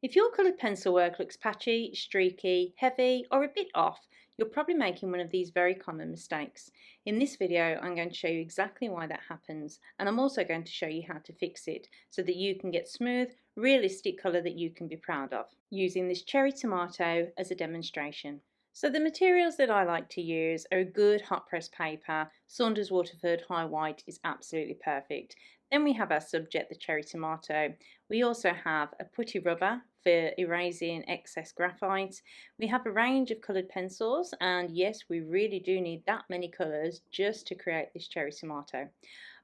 If your coloured pencil work looks patchy, streaky, heavy or a bit off, you're probably making one of these very common mistakes. In this video I'm going to show you exactly why that happens, and I'm also going to show you how to fix it so that you can get smooth, realistic colour that you can be proud of, using this cherry tomato as a demonstration. So the materials that I like to use are a good hot press paper. Saunders Waterford High White is absolutely perfect. Then we have our subject, the cherry tomato. We also have a putty rubber for erasing excess graphite. We have a range of coloured pencils, and yes, we really do need that many colours just to create this cherry tomato.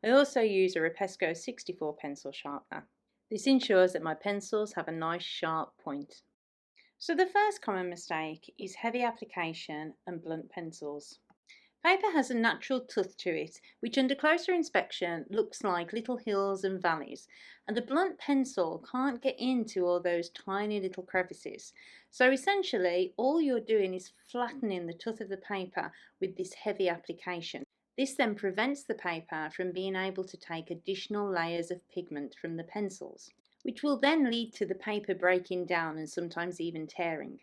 I also use a Rapesco 64 pencil sharpener. This ensures that my pencils have a nice sharp point. So the first common mistake is heavy application and blunt pencils. Paper has a natural tooth to it, which under closer inspection looks like little hills and valleys, and a blunt pencil can't get into all those tiny little crevices. So essentially, all you're doing is flattening the tooth of the paper with this heavy application. This then prevents the paper from being able to take additional layers of pigment from the pencils, which will then lead to the paper breaking down and sometimes even tearing.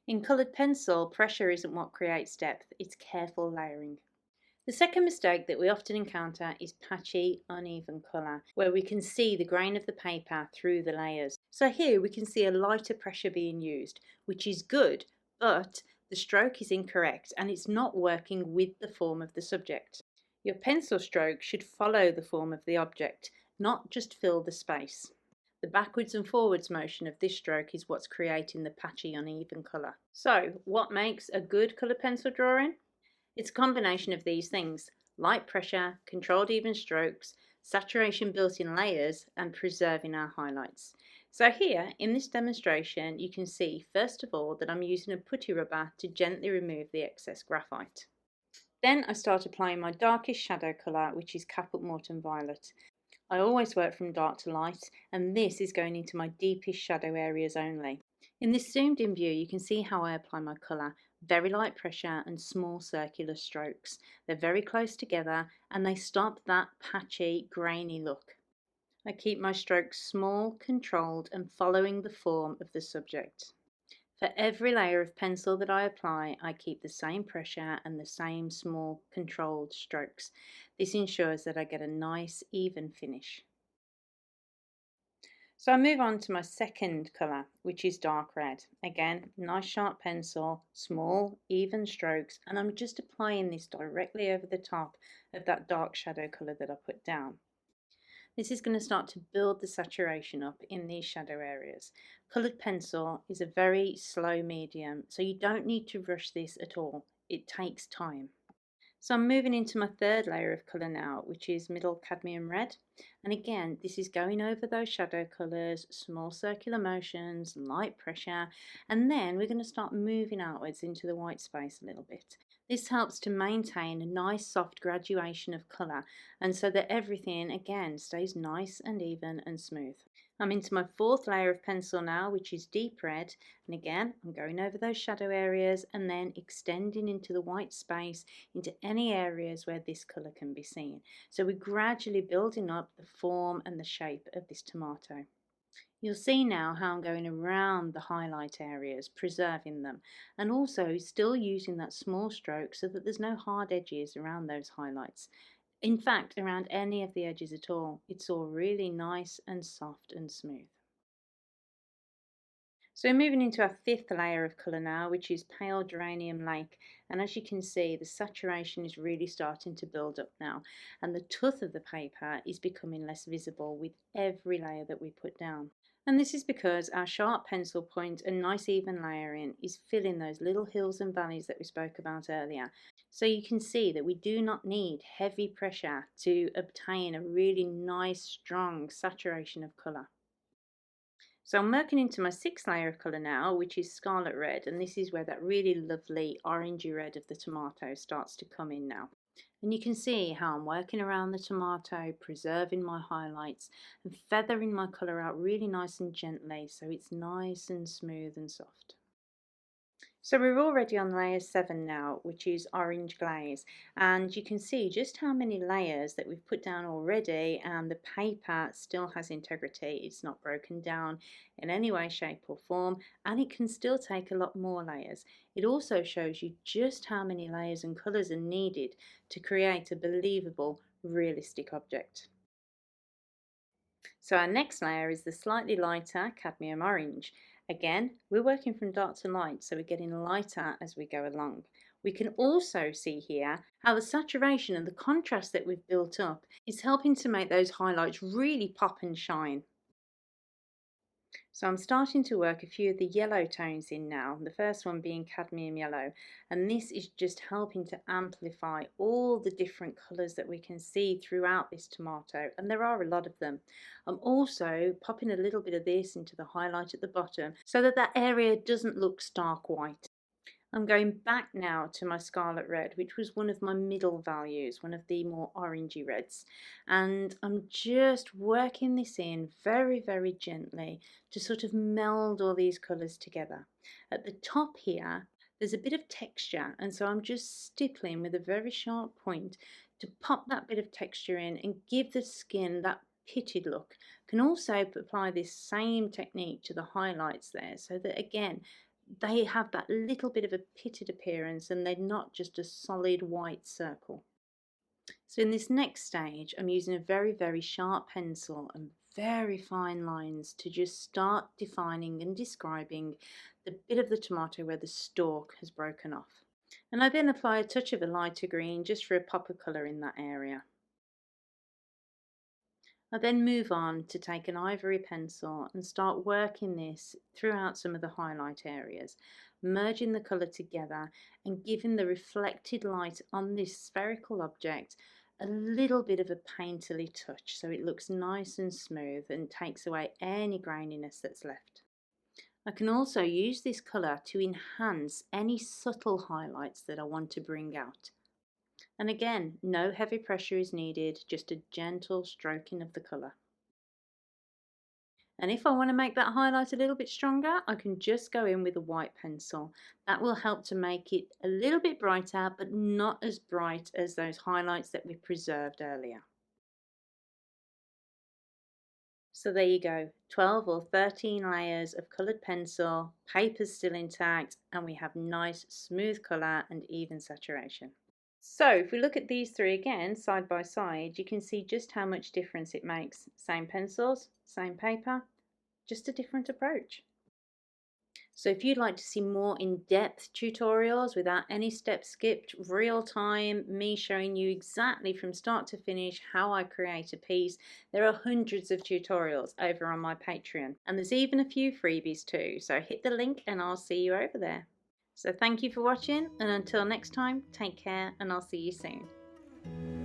In coloured pencil, pressure isn't what creates depth, it's careful layering. The second mistake that we often encounter is patchy, uneven colour, where we can see the grain of the paper through the layers. So here we can see a lighter pressure being used, which is good, but the stroke is incorrect and it's not working with the form of the subject. Your pencil stroke should follow the form of the object, not just fill the space. The backwards and forwards motion of this stroke is what's creating the patchy, uneven colour. So, what makes a good coloured pencil drawing? It's a combination of these things: light pressure, controlled even strokes, saturation built in layers, and preserving our highlights. So here, in this demonstration, you can see first of all that I'm using a putty rubber to gently remove the excess graphite. Then I start applying my darkest shadow colour, which is Caput Mortem Violet. I always work from dark to light, and this is going into my deepest shadow areas only. In this zoomed in view, you can see how I apply my colour: very light pressure and small circular strokes. They're very close together and they stop that patchy, grainy look. I keep my strokes small, controlled, and following the form of the subject. For every layer of pencil that I apply, I keep the same pressure and the same small, controlled strokes. This ensures that I get a nice, even finish. So I move on to my second colour, which is dark red. Again, nice sharp pencil, small, even strokes, and I'm just applying this directly over the top of that dark shadow colour that I put down. This is going to start to build the saturation up in these shadow areas. Coloured pencil is a very slow medium, so you don't need to rush this at all. It takes time. So I'm moving into my third layer of colour now, which is middle cadmium red. And again, this is going over those shadow colours, small circular motions, light pressure, and then we're going to start moving outwards into the white space a little bit. This helps to maintain a nice soft graduation of colour, and so that everything again stays nice and even and smooth. I'm into my fourth layer of pencil now, which is deep red, and again I'm going over those shadow areas and then extending into the white space, into any areas where this colour can be seen. So we're gradually building up the form and the shape of this tomato. You'll see now how I'm going around the highlight areas, preserving them, and also still using that small stroke so that there's no hard edges around those highlights. In fact, around any of the edges at all. It's all really nice and soft and smooth. So moving into our fifth layer of colour now, which is pale geranium lake, and as you can see, the saturation is really starting to build up now, and the tooth of the paper is becoming less visible with every layer that we put down. And this is because our sharp pencil point and nice even layering is filling those little hills and valleys that we spoke about earlier. So you can see that we do not need heavy pressure to obtain a really nice, strong saturation of colour. So I'm working into my sixth layer of colour now, which is scarlet red, and this is where that really lovely orangey red of the tomato starts to come in now. And you can see how I'm working around the tomato, preserving my highlights and feathering my colour out really nice and gently so it's nice and smooth and soft. So we're already on layer 7 now, which is orange glaze, and you can see just how many layers that we've put down already, and the paper still has integrity. It's not broken down in any way, shape or form, and it can still take a lot more layers. It also shows you just how many layers and colours are needed to create a believable, realistic object. So our next layer is the slightly lighter cadmium orange. Again, we're working from dark to light, so we're getting lighter as we go along. We can also see here how the saturation and the contrast that we've built up is helping to make those highlights really pop and shine. So I'm starting to work a few of the yellow tones in now, the first one being cadmium yellow, and this is just helping to amplify all the different colours that we can see throughout this tomato, and there are a lot of them. I'm also popping a little bit of this into the highlight at the bottom so that that area doesn't look stark white. I'm going back now to my scarlet red, which was one of my middle values, one of the more orangey reds, and I'm just working this in very, very gently to sort of meld all these colours together. At the top here there's a bit of texture, and so I'm just stippling with a very sharp point to pop that bit of texture in and give the skin that pitted look. I can also apply this same technique to the highlights there, so that again they have that little bit of a pitted appearance and they're not just a solid white circle. So in this next stage I'm using a very, very sharp pencil and very fine lines to just start defining and describing the bit of the tomato where the stalk has broken off. And I then apply a touch of a lighter green just for a pop of colour in that area. I then move on to take an ivory pencil and start working this throughout some of the highlight areas, merging the colour together and giving the reflected light on this spherical object a little bit of a painterly touch so it looks nice and smooth and takes away any graininess that's left. I can also use this colour to enhance any subtle highlights that I want to bring out. And again, no heavy pressure is needed, just a gentle stroking of the colour. And if I want to make that highlight a little bit stronger, I can just go in with a white pencil. That will help to make it a little bit brighter, but not as bright as those highlights that we preserved earlier. So there you go, 12 or 13 layers of coloured pencil, paper's still intact, and we have nice smooth colour and even saturation. So if we look at these three again side by side, you can see just how much difference it makes. Same pencils, same paper, just a different approach. So if you'd like to see more in-depth tutorials without any steps skipped, real time, me showing you exactly from start to finish how I create a piece, there are hundreds of tutorials over on my Patreon, and there's even a few freebies too, so hit the link and I'll see you over there. So thank you for watching, and until next time, take care and I'll see you soon.